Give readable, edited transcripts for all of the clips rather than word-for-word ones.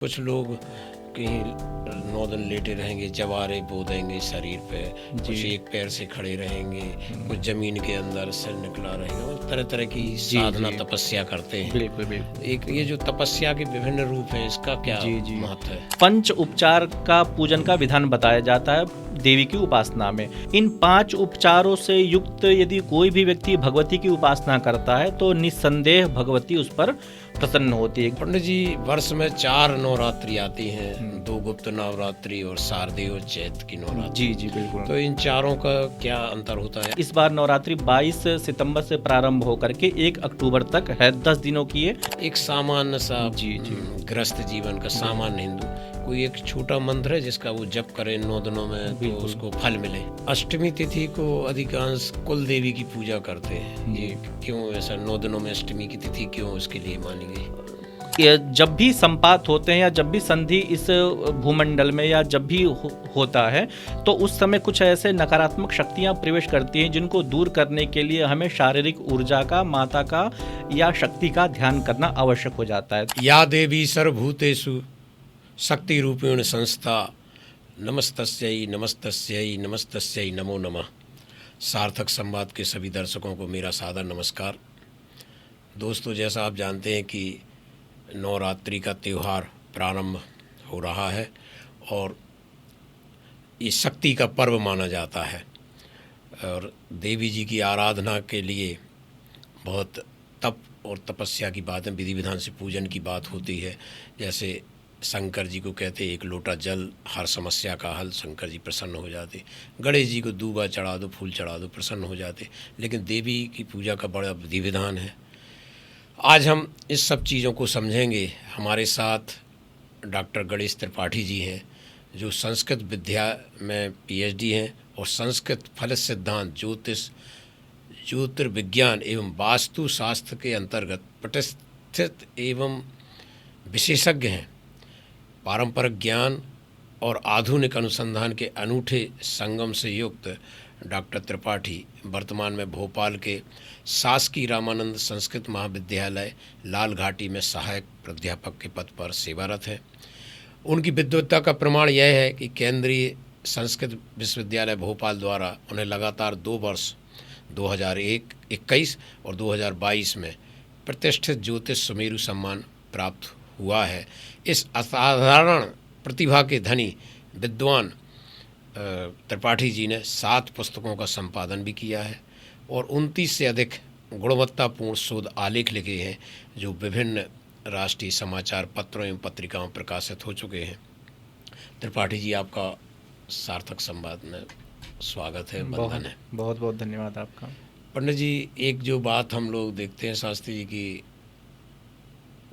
कुछ लोग कहीं 9 दिन लेटे रहेंगे, जवारे बो देंगे शरीर पे, कुछ एक पैर से खड़े रहेंगे, कुछ जमीन के अंदर सिर निकला रहेगा, और तरह तरह की साधना तपस्या करते हैं। बिल्कुल बिल्कुल। एक ये जो तपस्या के विभिन्न रूप हैं, इसका क्या महत्व है? पंच उपचार का पूजन का विधान बताया जाता है देवी की उपासना में। इन 5 उपचारों से युक्त यदि कोई भी व्यक्ति भगवती की उपासना करता है तो निस्संदेह भगवती उस पर प्रसन्न होती है। पंडित जी, वर्ष में 4 नवरात्रि आती हैं, 2 गुप्त नवरात्रि और शारदीय और चैत्र की नवरात्रि। जी बिल्कुल। तो इन चारों का क्या अंतर होता है? इस बार नवरात्रि 22 सितंबर से प्रारंभ होकर के 1 अक्टूबर तक है, 10 दिनों की है। एक सामान्य सा गृहस्थ जीवन का सामान्य हिंदू कोई एक छोटा मंत्र है जिसका वो जप करे 9 दिनों में तो उसको फल मिले। अष्टमी तिथि को अधिकांश कुल देवी की पूजा करते हैं। ये क्यों ऐसा 9 दिनों में अष्टमी की तिथि क्यों उसके लिए मानी गई? जब भी संपात होते हैं या जब भी संधि इस भूमंडल में या जब भी होता है तो उस समय कुछ ऐसे नकारात्मक शक्तियां प्रवेश करती हैं जिनको दूर करने के लिए हमें शारीरिक ऊर्जा का, माता का या शक्ति का ध्यान करना आवश्यक हो जाता है। या देवी सर्वभूतेषु शक्ति रूपेण संस्था नमस्तस्यै नमस्तस्यै नमस्तस्यै नमो नमः। सार्थक संवाद के सभी दर्शकों को मेरा सादर नमस्कार। दोस्तों, जैसा आप जानते हैं कि नवरात्रि का त्यौहार प्रारंभ हो रहा है और ये शक्ति का पर्व माना जाता है और देवी जी की आराधना के लिए बहुत तप और तपस्या की बातें, विधि विधान से पूजन की बात होती है। जैसे शंकर जी को कहते एक लोटा जल, हर समस्या का हल, शंकर जी प्रसन्न हो जाते। गणेश जी को दूबा चढ़ा दो, फूल चढ़ा दो, प्रसन्न हो जाते। लेकिन देवी की पूजा का बड़ा विधि विधान है। आज हम इस सब चीज़ों को समझेंगे। हमारे साथ डॉक्टर गणेश त्रिपाठी जी हैं जो संस्कृत विद्या में PhD हैं और संस्कृत फल सिद्धांत, ज्योतिष, ज्योतिर्विज्ञान एवं वास्तु शास्त्र के अंतर्गत प्रतिष्ठित एवं विशेषज्ञ हैं। पारंपरिक ज्ञान और आधुनिक अनुसंधान के अनूठे संगम से युक्त डॉक्टर त्रिपाठी वर्तमान में भोपाल के शासकीय रामानंद संस्कृत महाविद्यालय लाल घाटी में सहायक प्राध्यापक के पद पर सेवारत हैं। उनकी विद्वत्ता का प्रमाण यह है कि केंद्रीय संस्कृत विश्वविद्यालय भोपाल द्वारा उन्हें लगातार 2 वर्ष 2021 और 2022 में प्रतिष्ठित ज्योतिष सुमेरु सम्मान प्राप्त हुआ है। इस असाधारण प्रतिभा के धनी विद्वान त्रिपाठी जी ने 7 पुस्तकों का संपादन भी किया है और 29 से अधिक गुणवत्तापूर्ण शोध आलेख लिखे हैं जो विभिन्न राष्ट्रीय समाचार पत्रों एवं पत्रिकाओं में प्रकाशित हो चुके हैं। त्रिपाठी जी, आपका सार्थक संवाद में स्वागत है, वंदन है। बहुत बहुत धन्यवाद आपका। पंडित जी, एक जो बात हम लोग देखते हैं शास्त्री जी की,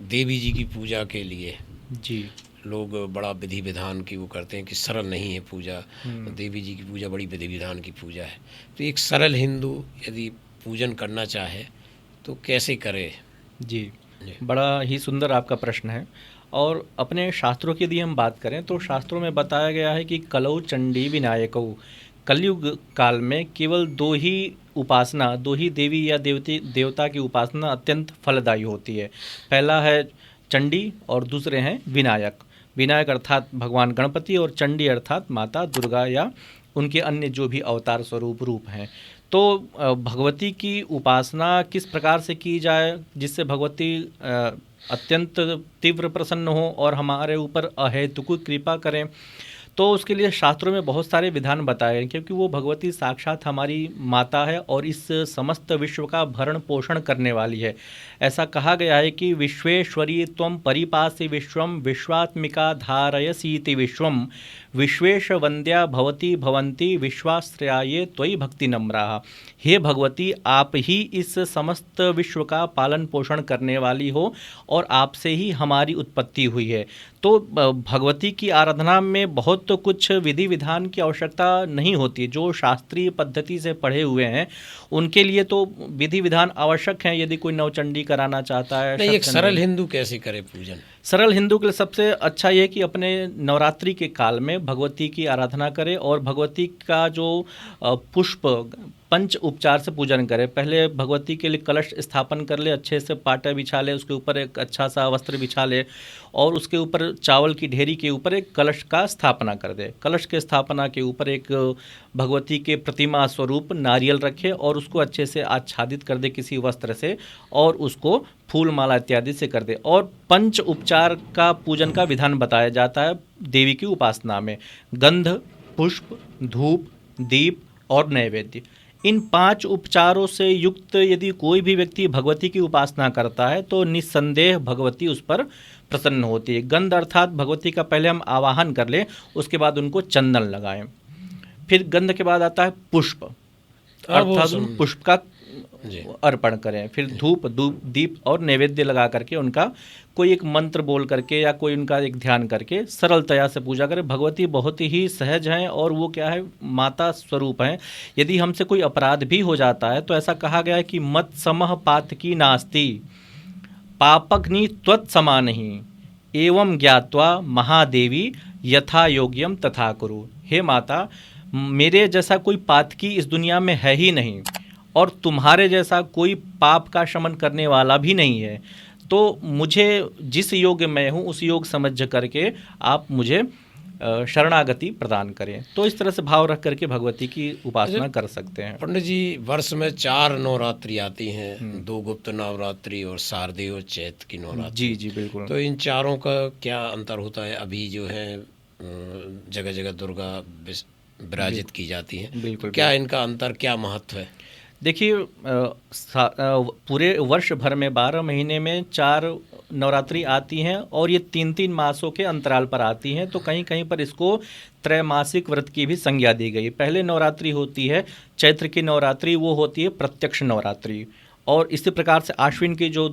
देवी जी की पूजा के लिए लोग बड़ा विधि विधान की वो करते हैं कि सरल नहीं है पूजा। देवी जी की पूजा बड़ी विधि विधान की पूजा है। तो एक सरल हिंदू यदि पूजन करना चाहे तो कैसे करे? जी, बड़ा ही सुंदर आपका प्रश्न है। और अपने शास्त्रों की यदि हम बात करें तो शास्त्रों में बताया गया है कि कलौ चंडी विनायकौ, कलयुग काल में केवल 2 ही देवी या देवता की उपासना अत्यंत फलदायी होती है। पहला है चंडी और दूसरे हैं विनायक। विनायक अर्थात भगवान गणपति और चंडी अर्थात माता दुर्गा या उनके अन्य जो भी अवतार स्वरूप रूप हैं। तो भगवती की उपासना किस प्रकार से की जाए जिससे भगवती अत्यंत तीव्र प्रसन्न हो और हमारे ऊपर अहेतुक कृपा करें, तो उसके लिए शास्त्रों में बहुत सारे विधान बताए हैं क्योंकि वो भगवती साक्षात हमारी माता है और इस समस्त विश्व का भरण पोषण करने वाली है। ऐसा कहा गया है कि विश्वेश्वरी त्वं परिपासि विश्वम विश्वात्मिका धारयसीति विश्वम विश्वेश वंद्या भवती भवंती विश्वाश्रयाये त्वयि भक्ति नम्राः। हे भगवती, आप ही इस समस्त विश्व का पालन पोषण करने वाली हो और आपसे ही हमारी उत्पत्ति हुई है। तो भगवती की आराधना में बहुत तो कुछ विधि विधान की आवश्यकता नहीं होती। जो शास्त्रीय पद्धति से पढ़े हुए हैं उनके लिए तो विधि विधान आवश्यक हैं यदि कोई नवचंडी कराना चाहता है। नहीं, एक सरल हिंदू कैसे करे पूजन? सरल हिंदू के लिए सबसे अच्छा ये है कि अपने नवरात्रि के काल में भगवती की आराधना करें और भगवती का जो पुष्प पंच उपचार से पूजन करें। पहले भगवती के लिए कलश स्थापन कर ले, अच्छे से पाटा बिछा ले, उसके ऊपर एक अच्छा सा वस्त्र बिछा ले और उसके ऊपर चावल की ढेरी के ऊपर एक कलश का स्थापना कर दे। कलश के स्थापना के ऊपर एक भगवती के प्रतिमा स्वरूप नारियल रखे और उसको अच्छे से आच्छादित कर दे किसी वस्त्र से और उसको फूल माला इत्यादि से कर दे। और पंच उपचार का पूजन का विधान बताया जाता है देवी की उपासना में। गंध, पुष्प, धूप, दीप और नैवेद्य, इन 5 उपचारों से युक्त यदि कोई भी व्यक्ति भगवती की उपासना करता है तो निस्संदेह भगवती उस पर प्रसन्न होती है। गंध अर्थात भगवती का पहले हम आवाहन कर लें, उसके बाद उनको चंदन लगाएं। फिर गंध के बाद आता है पुष्प, अर्थात उन पुष्प का अर्पण करें। फिर धूप, दीप और नैवेद्य लगा करके उनका कोई एक मंत्र बोल करके या कोई उनका एक ध्यान करके सरलतया से पूजा करें। भगवती बहुत ही सहज हैं और वो क्या है, माता स्वरूप हैं। यदि हमसे कोई अपराध भी हो जाता है तो ऐसा कहा गया है कि मत समह पातकी नास्ति पापग्नि त्वत्समानहि एवं ज्ञात्वा महादेवी यथा योग्यम तथा कुरु। हे माता, मेरे जैसा कोई पातकी इस दुनिया में है ही नहीं और तुम्हारे जैसा कोई पाप का शमन करने वाला भी नहीं है, तो मुझे जिस योग मैं हूँ उस योग समझ करके आप मुझे शरणागति प्रदान करें। तो इस तरह से भाव रख करके भगवती की उपासना कर सकते हैं। पंडित जी, वर्ष में 4 नवरात्रि आती हैं, 2 गुप्त नवरात्रि और शारदीय और चैत की नवरात्रि। जी जी बिल्कुल। तो इन चारों का क्या अंतर होता है? अभी जो है जगह जगह दुर्गा विराजित की जाती हैं, बिल्कुल। क्या इनका अंतर, क्या महत्व है? देखिए, पूरे वर्ष भर में 12 महीने में 4 नवरात्रि आती हैं और ये 3-3 मासों के अंतराल पर आती हैं। तो कहीं कहीं पर इसको त्रैमासिक व्रत की भी संज्ञा दी गई। पहले नवरात्रि होती है चैत्र की नवरात्रि, वो होती है प्रत्यक्ष नवरात्रि। और इसी प्रकार से आश्विन की जो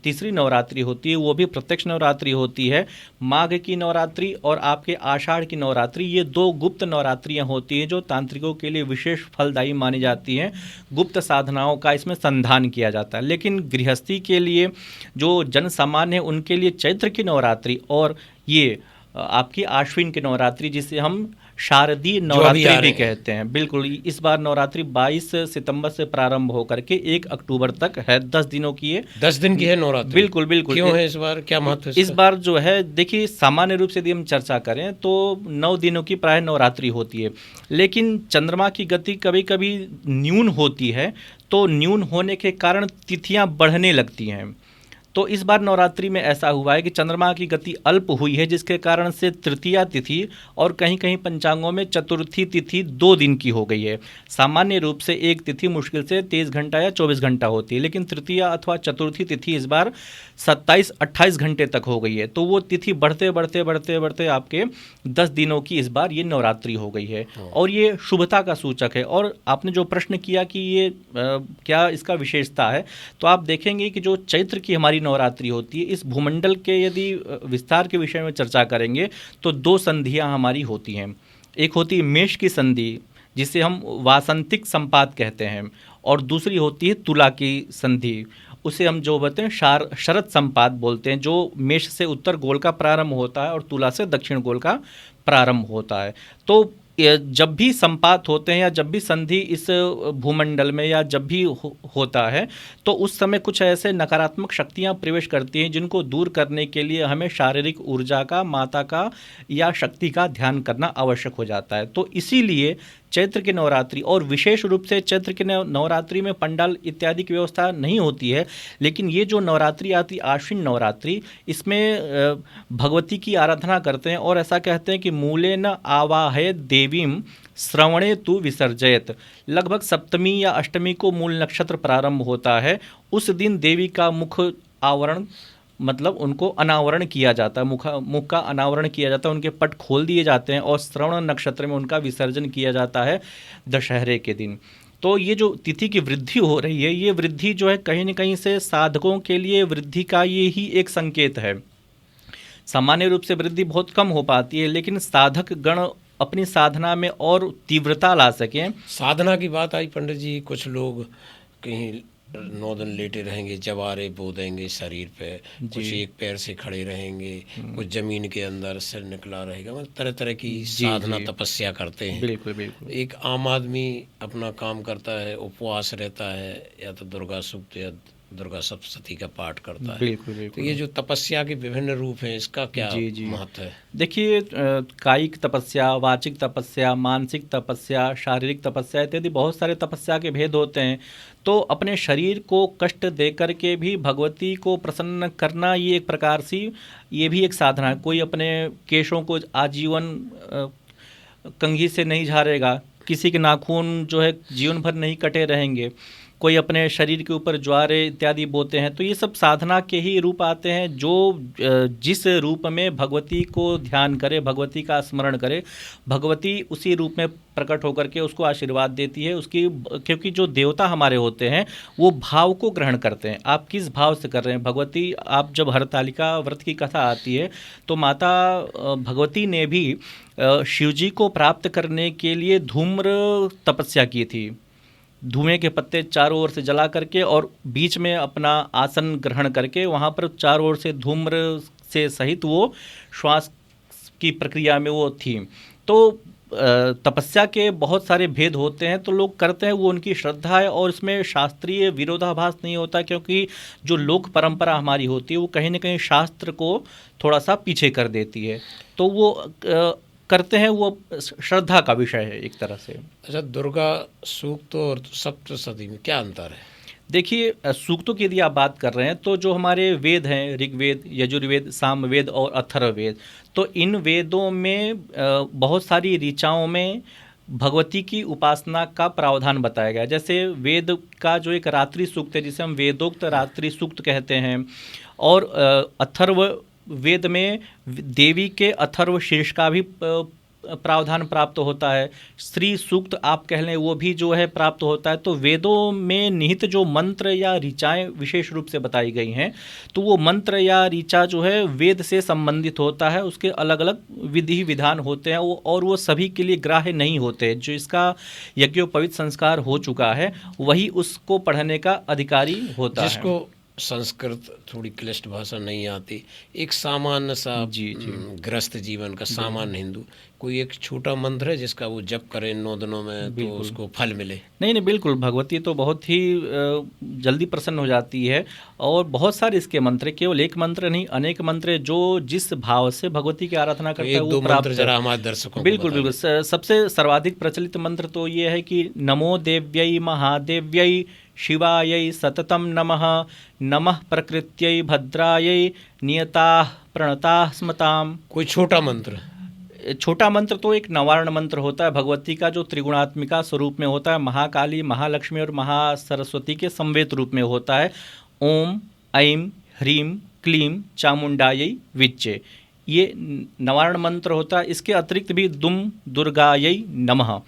तीसरी नवरात्रि होती है वो भी प्रत्यक्ष नवरात्रि होती है। माघ की नवरात्रि और आपके आषाढ़ की नवरात्रि, ये 2 गुप्त नवरात्रियां होती हैं जो तांत्रिकों के लिए विशेष फलदायी मानी जाती हैं। गुप्त साधनाओं का इसमें संधान किया जाता है। लेकिन गृहस्थी के लिए, जो जन सामान्य है, उनके लिए चैत्र की नवरात्रि और ये आपकी आश्विन की नवरात्रि, जिसे हम शारदीय नवरात्रि भी कहते हैं, बिल्कुल, इस बार नवरात्रि 22 सितंबर से प्रारंभ होकर के 1 अक्टूबर तक है। 10 दिनों की है। 10 दिन की है नवरात्रि। बिल्कुल बिल्कुल। क्यों है इस बार, क्या महत्व है इस बार? जो है, देखिए, सामान्य रूप से यदि हम चर्चा करें तो 9 दिनों की प्राय नवरात्रि होती है, लेकिन चंद्रमा की गति कभी कभी न्यून होती है, तो न्यून होने के कारण तिथियां बढ़ने लगती हैं। तो इस बार नवरात्रि में ऐसा हुआ है कि चंद्रमा की गति अल्प हुई है, जिसके कारण से तृतीया तिथि और कहीं कहीं पंचांगों में चतुर्थी तिथि 2 दिन की हो गई है। सामान्य रूप से एक तिथि मुश्किल से 23 घंटा या 24 घंटा होती है, लेकिन तृतीया अथवा चतुर्थी तिथि इस बार 27-28 घंटे तक हो गई है। तो वो तिथि बढ़ते बढ़ते बढ़ते बढ़ते आपके 10 दिनों की इस बार ये नवरात्रि हो गई है और ये शुभता का सूचक है। और आपने जो प्रश्न किया कि ये क्या इसका विशेषता है, तो आप देखेंगे कि जो चैत्र की हमारी नवरात्रि होती है, इस भूमंडल के यदि विस्तार के विषय में चर्चा करेंगे तो 2 संधियां हमारी होती हैं। एक होती है मेष की संधि, जिसे हम वासंतिक संपात कहते हैं, और दूसरी होती है तुला की संधि, उसे हम जो बोलते हैं शरद संपात बोलते हैं, जो मेष से उत्तर गोल का प्रारंभ होता है और तुला से दक्षिण गोल का प्रारंभ होता है। तो जब भी संपात होते हैं या जब भी संधि इस भूमंडल में या जब भी होता है, तो उस समय कुछ ऐसे नकारात्मक शक्तियां प्रवेश करती हैं जिनको दूर करने के लिए हमें शारीरिक ऊर्जा का, माता का या शक्ति का ध्यान करना आवश्यक हो जाता है। तो इसीलिए चैत्र की नवरात्रि, और विशेष रूप से चैत्र की नवरात्रि में पंडाल इत्यादि की व्यवस्था नहीं होती है, लेकिन ये जो नवरात्रि आती आश्विन नवरात्रि, इसमें भगवती की आराधना करते हैं और ऐसा कहते हैं कि मूले न आवाहयत देवीम श्रवणे तु विसर्जयत। लगभग सप्तमी या अष्टमी को मूल नक्षत्र प्रारंभ होता है। उस दिन देवी का मुख आवरण, मतलब उनको अनावरण किया जाता है, मुख का अनावरण किया जाता है, उनके पट खोल दिए जाते हैं और श्रवण नक्षत्र में उनका विसर्जन किया जाता है दशहरे के दिन। तो ये जो तिथि की वृद्धि हो रही है, ये वृद्धि जो है कहीं न कहीं से साधकों के लिए वृद्धि का ये ही एक संकेत है। सामान्य रूप से वृद्धि बहुत कम हो पाती है, लेकिन साधक गण अपनी साधना में और तीव्रता ला सकें। साधना की बात आई पंडित जी, कुछ लोग कहीं 9 दिन लेटे रहेंगे, जवारे बो देंगे शरीर पे, कुछ जी। एक पैर से खड़े रहेंगे, कुछ जमीन के अंदर सिर निकला रहेगा, मतलब तरह तरह की जी, साधना जी। तपस्या करते हैं। बिल्कुल, बिल्कुल। एक आम आदमी अपना काम करता है, उपवास रहता है, या तो दुर्गा सूक्त या दुर्गा सप्तशती का पाठ करता है। बिल्कुल, तो ये बिल्कुल। जो तपस्या के विभिन्न रूप हैं, इसका क्या जी, जी। महत्व है? देखिए कायिक तपस्या, वाचिक तपस्या, मानसिक तपस्या, शारीरिक तपस्या इत्यादि बहुत सारे तपस्या के भेद होते हैं। तो अपने शरीर को कष्ट दे कर के भी भगवती को प्रसन्न करना, ये एक प्रकार से ये भी एक साधना है। कोई अपने केशों को आजीवन कंघी से नहीं झाड़ेगा, किसी के नाखून जो है जीवन भर नहीं कटे रहेंगे, कोई अपने शरीर के ऊपर ज्वारे इत्यादि बोते हैं। तो ये सब साधना के ही रूप आते हैं, जो जिस रूप में भगवती को ध्यान करे, भगवती का स्मरण करे, भगवती उसी रूप में प्रकट होकर के उसको आशीर्वाद देती है उसकी। क्योंकि जो देवता हमारे होते हैं वो भाव को ग्रहण करते हैं। आप किस भाव से कर रहे हैं भगवती, आप जब हरतालिका व्रत की कथा आती है तो माता भगवती ने भी शिवजी को प्राप्त करने के लिए धूम्र तपस्या की थी। धुएं के पत्ते चारों ओर से जला करके और बीच में अपना आसन ग्रहण करके वहाँ पर चारों ओर से धूम्र से सहित वो श्वास की प्रक्रिया में वो थी। तो तपस्या के बहुत सारे भेद होते हैं, तो लोग करते हैं, वो उनकी श्रद्धा है और इसमें शास्त्रीय विरोधाभास नहीं होता, क्योंकि जो लोक परंपरा हमारी होती है वो कहीं ना कहीं शास्त्र को थोड़ा सा पीछे कर देती है। तो वो करते हैं, वो श्रद्धा का विषय है एक तरह से। अच्छा, दुर्गा सूक्त और सप्तशती में क्या अंतर है? देखिए सूक्तों की यदि आप बात कर रहे हैं तो जो हमारे वेद हैं, ऋग्वेद, यजुर्वेद, सामवेद और अथर्ववेद, तो इन वेदों में बहुत सारी ऋचाओं में भगवती की उपासना का प्रावधान बताया गया है। जैसे वेद का जो एक रात्रि सूक्त है जिसे हम वेदोक्त रात्रि सूक्त कहते हैं, और अथर्व वेद में देवी के अथर्व शीर्ष का भी प्रावधान प्राप्त होता है। स्त्री सूक्त आप कह लें वो भी जो है प्राप्त होता है। तो वेदों में निहित जो मंत्र या ऋचाएँ विशेष रूप से बताई गई हैं, तो वो मंत्र या ऋचा जो है वेद से संबंधित होता है, उसके अलग अलग विधि विधान होते हैं वो, और वो सभी के लिए ग्राह्य नहीं होते। जो इसका यज्ञोपवीत संस्कार हो चुका है वही उसको पढ़ने का अधिकारी होता है। जिसको संस्कृत थोड़ी क्लिष्ट भाषा नहीं आती, एक सामान्य सा जी, जी। गृहस्थ जीवन का सामान्य हिंदू, कोई एक छोटा मंत्र है जिसका वो जप करे 9 दिनों में तो बिल्कुल। उसको फल मिले? नहीं, बिल्कुल, भगवती तो बहुत ही जल्दी प्रसन्न हो जाती है। और बहुत सारे इसके मंत्र, केवल एक मंत्र नहीं, अनेक मंत्र हैं, जो जिस भाव से भगवती की आराधना तो करता है एक वो दो प्राप्त मंत्र जरा हमारे दर्शकों को बिल्कुल, बता बिल्कुल। सबसे सर्वाधिक प्रचलित मंत्र तो ये है कि नमो देव्यै महादेव्यै शिवायै सततं नमः, नमः प्रकृत्यै भद्रायै नियताः प्रणताः स्मताम्। कोई छोटा मंत्र? छोटा मंत्र तो एक नवारण मंत्र होता है भगवती का, जो त्रिगुणात्मिका स्वरूप में होता है, महाकाली, महालक्ष्मी और महासरस्वती के संवेत रूप में होता है। ओम ऐं ह्रीं क्लीं चामुंडायै विच्चे, ये नवारण मंत्र होता है। इसके अतिरिक्त भी दुम दुर्गायै नमः,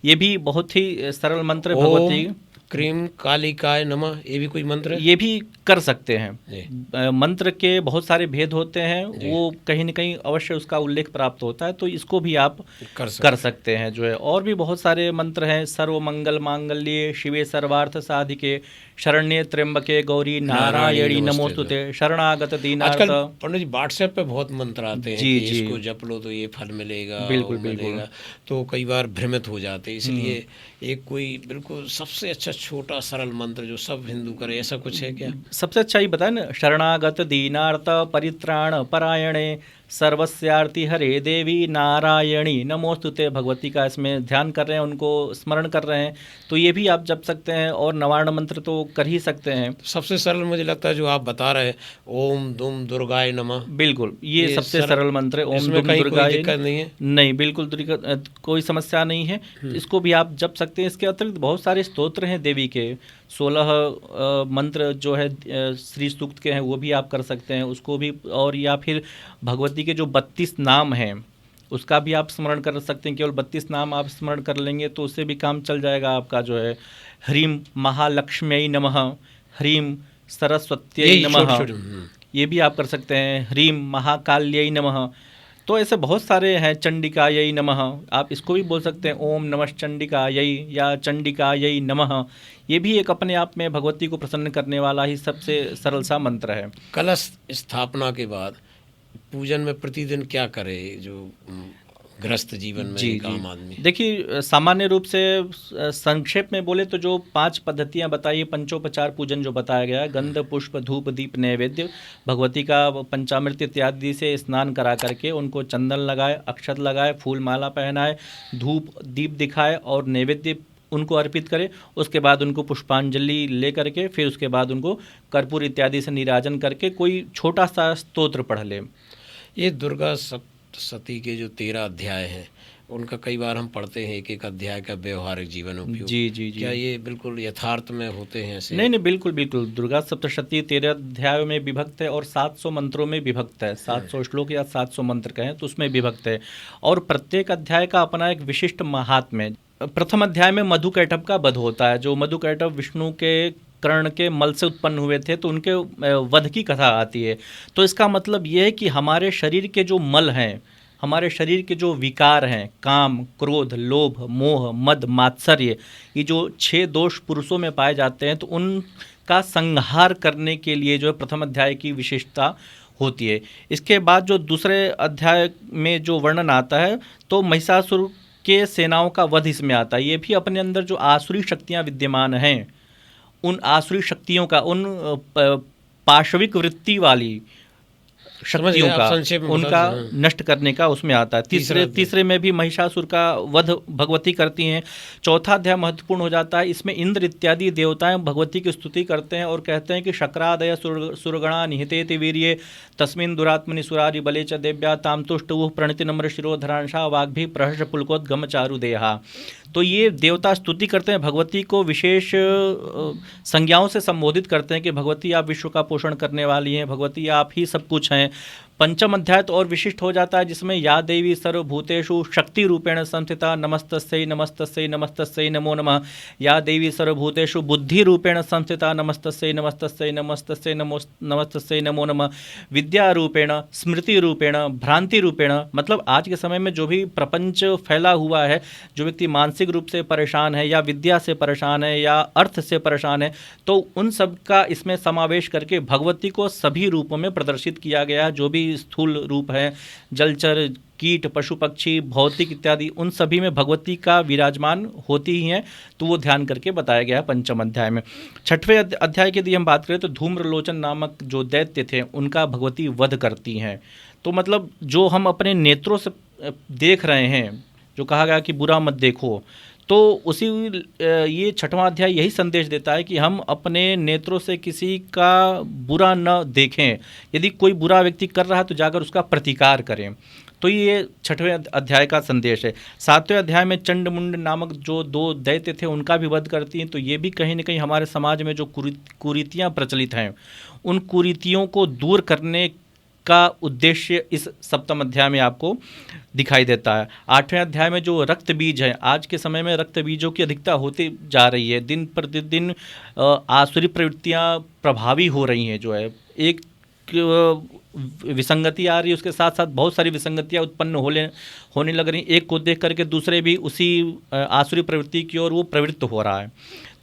ये भी बहुत ही सरल मंत्र है भगवती। ओम क्रीम कालिकाय नमः, ये भी कोई मंत्र है? ये भी कर सकते जी। हैं। मंत्र के बहुत सारे भेद होते हैं, वो कहीं न कहीं अवश्य उसका उल्लेख प्राप्त होता है, तो इसको भी आप कर सकते हैं जो है। और भी बहुत सारे मंत्र हैं, सर्व मंगल मांगल्ये शिवे सर्वार्थ साधिके शरण्ये त्र्यंबके गौरी नारायणी नमोस्तुते शरणागत दीनार्थ। आजकल पंडित जी व्हाट्सएप पे बहुत मंत्र आते हैं जी, कि जी। इसको जप लो तो ये फल मिलेगा, बिल्कुल, वो बिल्कुल। मिलेगा, तो कई बार भ्रमित हो जाते हैं। इसलिए एक कोई बिल्कुल सबसे अच्छा छोटा सरल मंत्र जो सब हिंदू करे, ऐसा कुछ है क्या? सबसे अच्छा ही बताया ना, शरणागत दीनार्थ परित्राण परायणे सर्वस्यार्ति हरे देवी नारायणी नमोस्तुते। भगवती का इसमें ध्यान कर रहे हैं, उनको स्मरण कर रहे हैं, तो ये भी आप जप सकते हैं। और नवारण मंत्र तो कर ही सकते हैं। सबसे सरल मुझे लगता है जो आप बता रहे हैं, ओम दुम दुर्गाय नमः। बिल्कुल, ये सबसे सरल मंत्र है। ओम इसमें दुम कहीं दुर्गाय, कोई दिक्कत नहीं है? नहीं, बिल्कुल कोई समस्या नहीं है। इसको भी आप जप सकते हैं। इसके अतिरिक्त बहुत सारे स्तोत्र हैं देवी के, 16 मंत्र जो है श्री सूक्त के हैं, वो भी आप कर सकते हैं उसको भी। और या फिर भगवती के जो 32 नाम हैं उसका भी आप स्मरण कर सकते हैं। केवल 32 नाम आप स्मरण कर लेंगे तो उससे भी काम चल जाएगा आपका जो है। ह्रीं महालक्ष्म्यै नमः, ह्रीं सरस्वत्यै नमः, ये भी आप कर सकते हैं। ह्रीं महाकाल्यै नमः, तो ऐसे बहुत सारे हैं, चंडिकायै नमः, आप इसको भी बोल सकते हैं, ओम नमः चंडिकायै या चंडिकायै नमः। ये भी एक अपने आप में भगवती को प्रसन्न करने वाला ही सबसे सरल सा मंत्र है। कलश स्थापना के बाद पूजन में प्रतिदिन क्या करे जो गृहस्थ जीवन में जी एक जी आम आदमी? देखिए, सामान्य रूप से संक्षेप में बोले तो जो 5 पद्धतियां बताई, पंचोपचार पूजन जो बताया गया है, गंध पुष्प धूप दीप नैवेद्य, भगवती का पंचामृत इत्यादि से स्नान करा करके उनको चंदन लगाए, अक्षत लगाए, फूल माला पहनाए, धूप दीप दिखाए और नैवेद्य उनको अर्पित करे। उसके बाद उनको पुष्पांजलि ले करके फिर उसके बाद उनको कर्पूर इत्यादि से नीराजन करके कोई छोटा सा स्तोत्र पढ़ ले। ये दुर्गा सप्तशती के जो 13 अध्याय हैं उनका कई बार हम पढ़ते हैं, एक एक अध्याय का व्यवहारिक जीवन उपयोग। जी जी जी क्या ये बिल्कुल यथार्थ में होते हैं ऐसे? नहीं नहीं, बिल्कुल बिल्कुल। दुर्गा सप्तशती 13 अध्यायों में विभक्त है और 700 मंत्रों में विभक्त है। 700 श्लोक या 700 मंत्र कहें तो उसमें विभक्त है और प्रत्येक अध्याय का अपना एक विशिष्ट महात्म्य है। प्रथम अध्याय में मधुकैटभ का वध होता है। जो मधुकैटभ विष्णु के कर्ण के मल से उत्पन्न हुए थे तो उनके वध की कथा आती है। तो इसका मतलब ये है कि हमारे शरीर के जो मल हैं, हमारे शरीर के जो विकार हैं, काम क्रोध लोभ मोह मद मात्सर्य, ये जो 6 दोष पुरुषों में पाए जाते हैं, तो उनका संहार करने के लिए जो है प्रथम अध्याय की विशेषता होती है। इसके बाद जो दूसरे अध्याय में जो वर्णन आता है तो महिषासुर के सेनाओं का वध इसमें आता है। ये भी अपने अंदर जो आसुरी शक्तियाँ विद्यमान हैं, उन आसुरी शक्तियों का, उन पाशविक वृत्ति वाली शक्तियों का, उनका नष्ट करने का उसमें आता है। तीसरे में भी महिषासुर का वध भगवती करती हैं। चौथा अध्याय महत्वपूर्ण हो जाता है। इसमें इंद्र इत्यादि देवताएं भगवती की स्तुति करते हैं और कहते हैं कि शक्रादय सुरगणा निहितेति वीर्ये तस्मिन् दुरात्मनि सुरारि बले च देव्या ताम तुष्टुः प्रणति नम्र शिरोधरांशा वाग्भि प्रहर्ष पुलकोद्गम चारु देहा। तो ये देवता स्तुति करते हैं, भगवती को विशेष संज्ञाओं से संबोधित करते हैं कि भगवती आप विश्व का पोषण करने वाली हैं, भगवती आप ही सब कुछ हैं। पंचम अध्याय तो और विशिष्ट हो जाता है, जिसमें या देवी सर्वभूतेषु शक्ति रूपेण संस्थिता नमस्तस्यै नमस्तस्यै नमस्तस्यै नमो नमः, या देवी सर्वभूतेषु बुद्धि रूपेण संस्थिता नमस्तस्यै नमस्तस्यै नमस्तस्यै नमस्तस्यै नमो नमः, विद्या रूपेण स्मृति रूपेण भ्रांति रूपेण। मतलब आज के समय में जो भी प्रपंच फैला हुआ है, जो व्यक्ति मानसिक रूप से परेशान है या विद्या से परेशान है या अर्थ से परेशान है, तो उन सब का इसमें समावेश करके भगवती को सभी रूपों में प्रदर्शित किया गया है। जो भी स्थूल रूप है, जलचर कीट पशु पक्षी भौतिक इत्यादि, उन सभी में भगवती का विराजमान होती ही हैं, तो वो ध्यान करके बताया गया है पंचम अध्याय में। छठवें अध्याय की यदि हम बात करें तो धूम्रलोचन नामक जो दैत्य थे उनका भगवती वध करती हैं। तो मतलब जो हम अपने नेत्रों से देख रहे हैं, जो कहा गया कि बुरा मत देखो, तो उसी ये छठवां अध्याय यही संदेश देता है कि हम अपने नेत्रों से किसी का बुरा न देखें। यदि कोई बुरा व्यक्ति कर रहा है तो जाकर उसका प्रतिकार करें। तो ये छठवें अध्याय का संदेश है। सातवें अध्याय में चंड मुंड नामक जो 2 दैत्य थे उनका भी वध करती हैं। तो ये भी कहीं ना कहीं हमारे समाज में जो कुरीतियाँ प्रचलित हैं, उन कुरीतियों को दूर करने का उद्देश्य इस सप्तम अध्याय में आपको दिखाई देता है। 8वें अध्याय में जो रक्त बीज है, आज के समय में रक्त बीजों की अधिकता होती जा रही है। दिन प्रतिदिन आसुरी प्रवृत्तियाँ प्रभावी हो रही हैं। जो है एक विसंगति आ रही है, उसके साथ साथ बहुत सारी विसंगतियाँ उत्पन्न होने लग रही। एक को देख करके दूसरे भी उसी आसुरी प्रवृत्ति की ओर वो प्रवृत्त हो रहा है।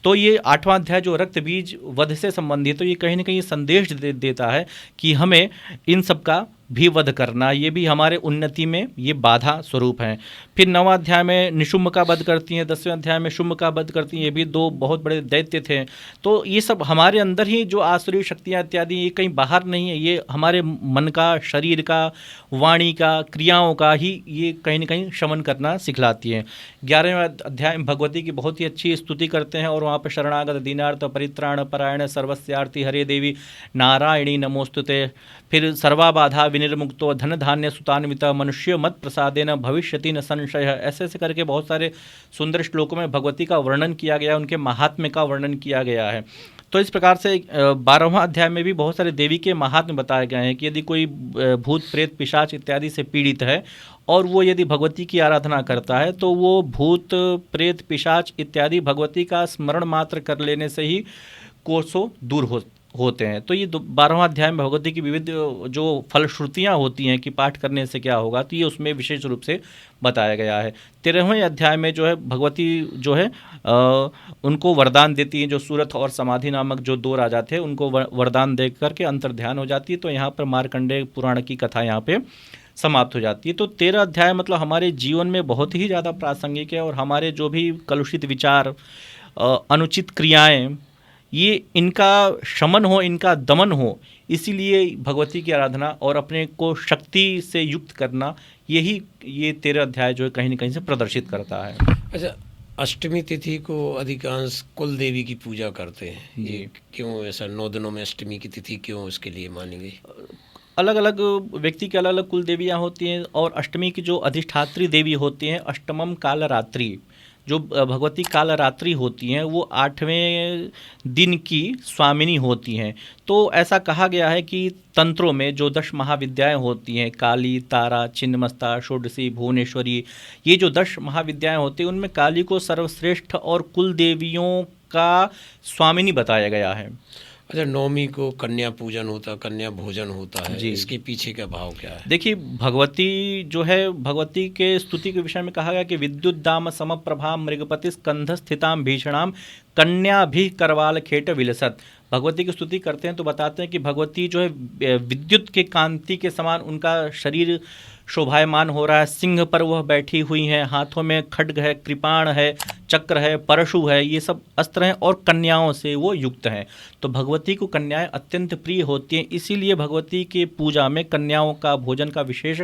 तो ये 8वां अध्याय जो रक्त बीज वध से संबंधित, तो ये कहीं ना कहीं संदेश देता है कि हमें इन सब का भी वध करना, ये भी हमारे उन्नति में ये बाधा स्वरूप हैं। फिर 9वां अध्याय में निशुम्भ का वध करती हैं, 10वें अध्याय में शुम्भ का वध करती हैं। ये भी 2 बहुत बड़े दैत्य थे। तो ये सब हमारे अंदर ही जो आसुरी शक्तियाँ इत्यादि, ये कहीं बाहर नहीं है, ये हमारे मन का, शरीर का, वाणी का, क्रियाओं का ही ये कहीं ना कहीं शमन करना सिखलाती हैं। 11वें अध्याय में भगवती की बहुत ही अच्छी स्तुति करते हैं और वहाँ पर शरणागत दीनार्थ परित्राण परायण सर्वस्यार्थी हरे देवी नारायणी नमोस्तुते। फिर सर्वाबाधा विनिर्मुक्तो धन धान्य सुतान्वित मनुष्य मत प्रसादेन भविष्यति न संशय। ऐसे ऐसे करके बहुत सारे सुंदर श्लोकों में भगवती का वर्णन किया गया, उनके महात्म्य का वर्णन किया गया है। तो इस प्रकार से 12वां अध्याय में भी बहुत सारे देवी के महात्म्य बताए गए हैं कि यदि कोई भूत प्रेत पिशाच इत्यादि से पीड़ित है और वो यदि भगवती की आराधना करता है, तो वो भूत प्रेत पिशाच इत्यादि भगवती का स्मरण मात्र कर लेने से ही कोसों दूर होते हैं। तो ये 12वां अध्याय में भगवती की विविध जो फलश्रुतियाँ होती हैं कि पाठ करने से क्या होगा, तो ये उसमें विशेष रूप से बताया गया है। 13वें अध्याय में जो है भगवती जो है उनको वरदान देती हैं, जो सूरत और समाधि नामक जो 2 राजा थे उनको वरदान दे करके अंतर्ध्यान हो जाती है। तो यहाँ पर मार्कंडेय पुराण की कथा यहाँ पे समाप्त हो जाती है। तो 13 अध्याय मतलब हमारे जीवन में बहुत ही ज़्यादा प्रासंगिक है, और हमारे जो भी कलुषित विचार, अनुचित क्रियाएं, ये इनका शमन हो, इनका दमन हो, इसीलिए भगवती की आराधना और अपने को शक्ति से युक्त करना, यही ये 13 अध्याय जो है कहीं न कहीं से प्रदर्शित करता है। अच्छा, अष्टमी तिथि को अधिकांश कुल देवी की पूजा करते हैं, ये क्यों ऐसा 9 दिनों में अष्टमी की तिथि क्यों उसके लिए मानी गई? अलग अलग व्यक्ति की अलग अलग कुल देवियाँ होती हैं, और अष्टमी की जो अधिष्ठात्री देवी होती हैं, अष्टमम कालरात्रि, जो भगवती कालरात्रि होती हैं, वो 8वें दिन की स्वामिनी होती हैं। तो ऐसा कहा गया है कि तंत्रों में जो 10 महाविद्याएं होती हैं, काली, तारा, छिन्नमस्ता, षोडशी, भुवनेश्वरी, ये जो 10 महाविद्याएं होती हैं, उनमें काली को सर्वश्रेष्ठ और कुल देवियों का स्वामिनी बताया गया है। अच्छा, नवमी को कन्या पूजन होता, कन्या भोजन होता है जी। इसके पीछे का भाव क्या है? देखिए, भगवती जो है, भगवती के स्तुति के विषय में कहा गया कि विद्युत दाम समप्रभा मृगपति स्कंध स्थिताम भीषणाम कन्या भी करवाल खेट विलसत। भगवती की स्तुति करते हैं तो बताते हैं कि भगवती जो है विद्युत के कांति के समान उनका शरीर शोभायमान हो रहा है, सिंह पर वह बैठी हुई हैं, हाथों में खड्ग है, कृपाण है, चक्र है, परशु है, ये सब अस्त्र हैं, और कन्याओं से वो युक्त हैं। तो भगवती को कन्याएं अत्यंत प्रिय होती हैं, इसीलिए भगवती के पूजा में कन्याओं का भोजन का विशेष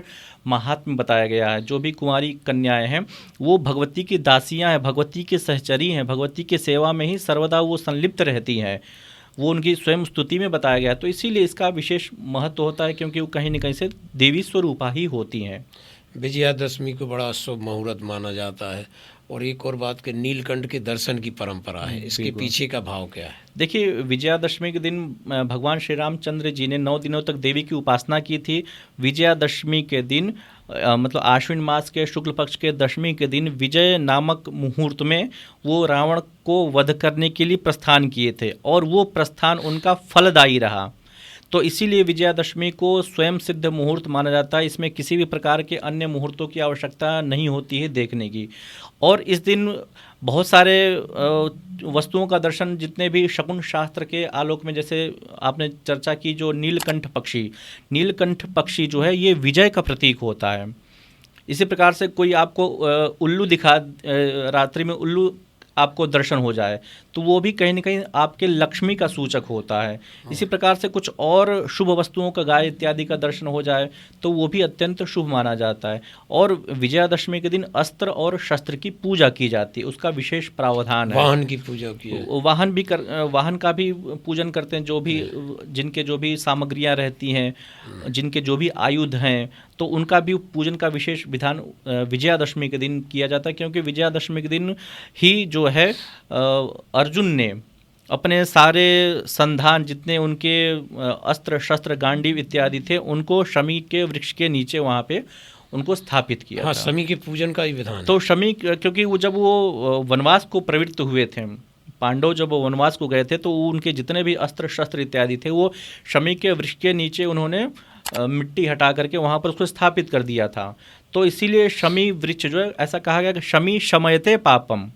महात्म्य बताया गया है। जो भी कुंवारी कन्याएं हैं वो भगवती की दासियां हैं, भगवती के सहचरी हैं, भगवती के सेवा में ही सर्वदा वो संलिप्त रहती हैं, वो उनकी स्वयं स्तुति में बताया गया। तो इसीलिए इसका विशेष महत्व होता है, क्योंकि वो कहीं न कहीं से देवी स्वरूपा ही होती हैं। विजयादशमी को बड़ा शुभ मुहूर्त माना जाता है, और एक और बात कि नीलकंठ के दर्शन की परंपरा है, इसके बिल्कुल। पीछे का भाव क्या है? देखिए, विजयादशमी के दिन भगवान श्री रामचंद्र जी ने 9 दिनों तक देवी की उपासना की थी। विजयादशमी के दिन मतलब आश्विन मास के शुक्ल पक्ष के दशमी के दिन विजय नामक मुहूर्त में वो रावण को वध करने के लिए प्रस्थान किए थे, और वो प्रस्थान उनका फलदायी रहा। तो इसीलिए विजयादशमी को स्वयं सिद्ध मुहूर्त माना जाता है। इसमें किसी भी प्रकार के अन्य मुहूर्तों की आवश्यकता नहीं होती है देखने की। और इस दिन बहुत सारे वस्तुओं का दर्शन, जितने भी शकुन शास्त्र के आलोक में, जैसे आपने चर्चा की जो नीलकंठ पक्षी जो है ये विजय का प्रतीक होता है। इसी प्रकार से कोई आपको उल्लू दिखा, रात्रि में उल्लू आपको दर्शन हो जाए, तो वो भी कहीं न कहीं आपके लक्ष्मी का सूचक होता है। इसी प्रकार से कुछ और शुभ वस्तुओं का, गाय इत्यादि का दर्शन हो जाए तो वो भी अत्यंत शुभ माना जाता है। और विजयादशमी के दिन अस्त्र और शस्त्र की पूजा की जाती है, उसका विशेष प्रावधान है। वाहन की पूजा की है। वाहन का भी पूजन करते हैं, जो भी जिनके जो भी सामग्रियां रहती हैं, जिनके जो भी आयुध हैं, तो उनका भी पूजन का विशेष विधान विजयादशमी के दिन किया जाता है। क्योंकि विजयादशमी के दिन ही जो है अर्जुन ने अपने सारे संधान, जितने उनके अस्त्र शस्त्र गांडीव इत्यादि थे, उनको शमी के वृक्ष के नीचे वहाँ पे उनको स्थापित किया हाँ, था। शमी के पूजन का ही विधान तो शमी, क्योंकि वो जब वो वनवास को प्रवृत्त हुए थे, पांडव जब वनवास को गए थे, तो उनके जितने भी अस्त्र शस्त्र इत्यादि थे वो शमी के वृक्ष के नीचे उन्होंने मिट्टी हटा करके वहाँ पर उसको स्थापित कर दिया था। तो इसीलिए शमी वृक्ष जो है, ऐसा कहा गया कि शमी शमयते पापम,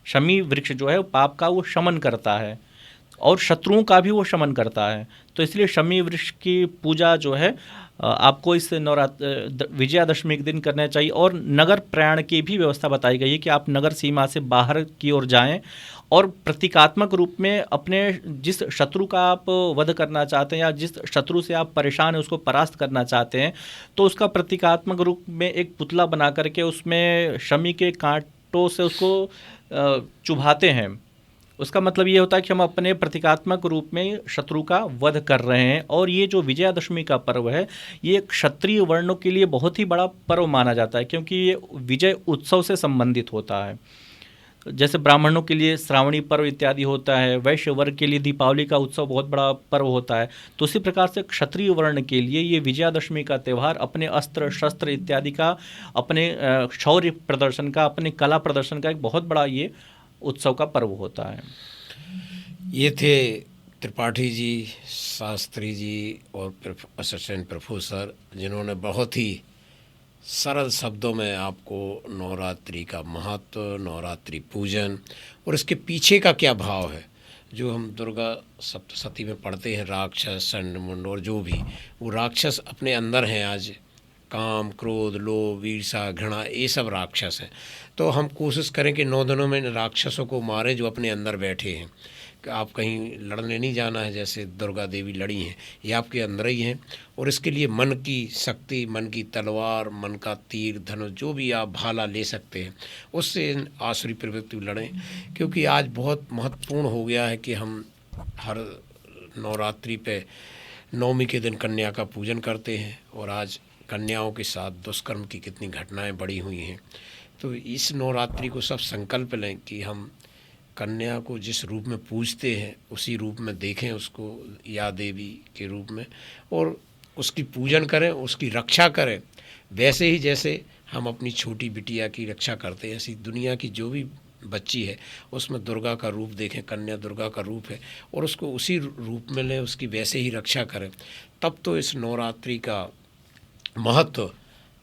शमी वृक्ष जो है पाप का वो शमन करता है और शत्रुओं का भी वो शमन करता है। तो इसलिए शमी वृक्ष की पूजा जो है आपको इस नवरात्र विजयादशमी के दिन करना चाहिए। और नगर प्रयाण की भी व्यवस्था बताई गई है कि आप नगर सीमा से बाहर की ओर जाएं और प्रतीकात्मक रूप में अपने जिस शत्रु का आप वध करना चाहते हैं या जिस शत्रु से आप परेशान हैं उसको परास्त करना चाहते हैं, तो उसका प्रतीकात्मक रूप में एक पुतला बना करके उसमें शमी के कांटों से उसको चुभाते हैं। उसका मतलब ये होता है कि हम अपने प्रतीकात्मक रूप में शत्रु का वध कर रहे हैं। और ये जो विजयादशमी का पर्व है, ये क्षत्रिय वर्णों के लिए बहुत ही बड़ा पर्व माना जाता है, क्योंकि ये विजय उत्सव से संबंधित होता है। जैसे ब्राह्मणों के लिए श्रावणी पर्व इत्यादि होता है, वैश्य वर्ग के लिए दीपावली का उत्सव बहुत बड़ा पर्व होता है, तो उसी प्रकार से क्षत्रिय वर्ण के लिए ये विजयादशमी का त्यौहार अपने अस्त्र शस्त्र इत्यादि का, अपने शौर्य प्रदर्शन का, अपने कला प्रदर्शन का एक बहुत बड़ा ये उत्सव का पर्व होता है। ये थे त्रिपाठी जी, शास्त्री जी और असिस्टेंट प्रोफेसर, जिन्होंने बहुत ही सरल शब्दों में आपको नवरात्रि का महत्व, नवरात्रि पूजन और इसके पीछे का क्या भाव है, जो हम दुर्गा सप्तशती में पढ़ते हैं, राक्षस, चंड, मुंड और जो भी, वो राक्षस अपने अंदर हैं आज। काम, क्रोध, लोभ, ईर्षा, घृणा, ये सब राक्षस हैं। तो हम कोशिश करें कि 9 दिनों में इन राक्षसों को मारें जो अपने अंदर बैठे हैं। कि आप कहीं लड़ने नहीं जाना है, जैसे दुर्गा देवी लड़ी हैं, ये आपके अंदर ही हैं। और इसके लिए मन की शक्ति, मन की तलवार, मन का तीर, धनुष, जो भी आप भाला ले सकते हैं, उससे इन आसुरी प्रवृत्ति लड़ें। क्योंकि आज बहुत महत्वपूर्ण हो गया है कि हम हर नवरात्रि पे नवमी के दिन कन्या का पूजन करते हैं, और आज कन्याओं के साथ दुष्कर्म की कितनी घटनाएं बढ़ी हुई हैं। तो इस नवरात्रि को सब संकल्प लें कि हम कन्या को जिस रूप में पूजते हैं उसी रूप में देखें उसको, या देवी के रूप में, और उसकी पूजन करें, उसकी रक्षा करें। वैसे ही जैसे हम अपनी छोटी बिटिया की रक्षा करते हैं, ऐसी दुनिया की जो भी बच्ची है उसमें दुर्गा का रूप देखें, कन्या दुर्गा का रूप है, और उसको उसी रूप में लें, उसकी वैसे ही रक्षा करें। तब तो इस नवरात्रि का महत्व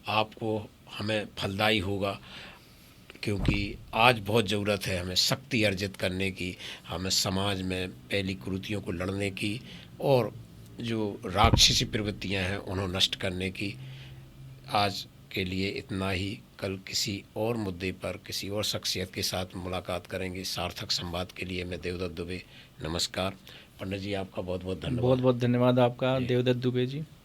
आपको, हमें फलदायी होगा। क्योंकि आज बहुत ज़रूरत है हमें शक्ति अर्जित करने की, हमें समाज में पहली कुरीतियों को लड़ने की, और जो राक्षसी प्रवृत्तियां हैं उन्हें नष्ट करने की। आज के लिए इतना ही। कल किसी और मुद्दे पर किसी और शख्सियत के साथ मुलाकात करेंगे। सार्थक संवाद के लिए मैं देवदत्त दुबे, नमस्कार। पंडित जी, आपका बहुत बहुत धन्यवाद। बहुत बहुत धन्यवाद आपका देवदत्त दुबे जी।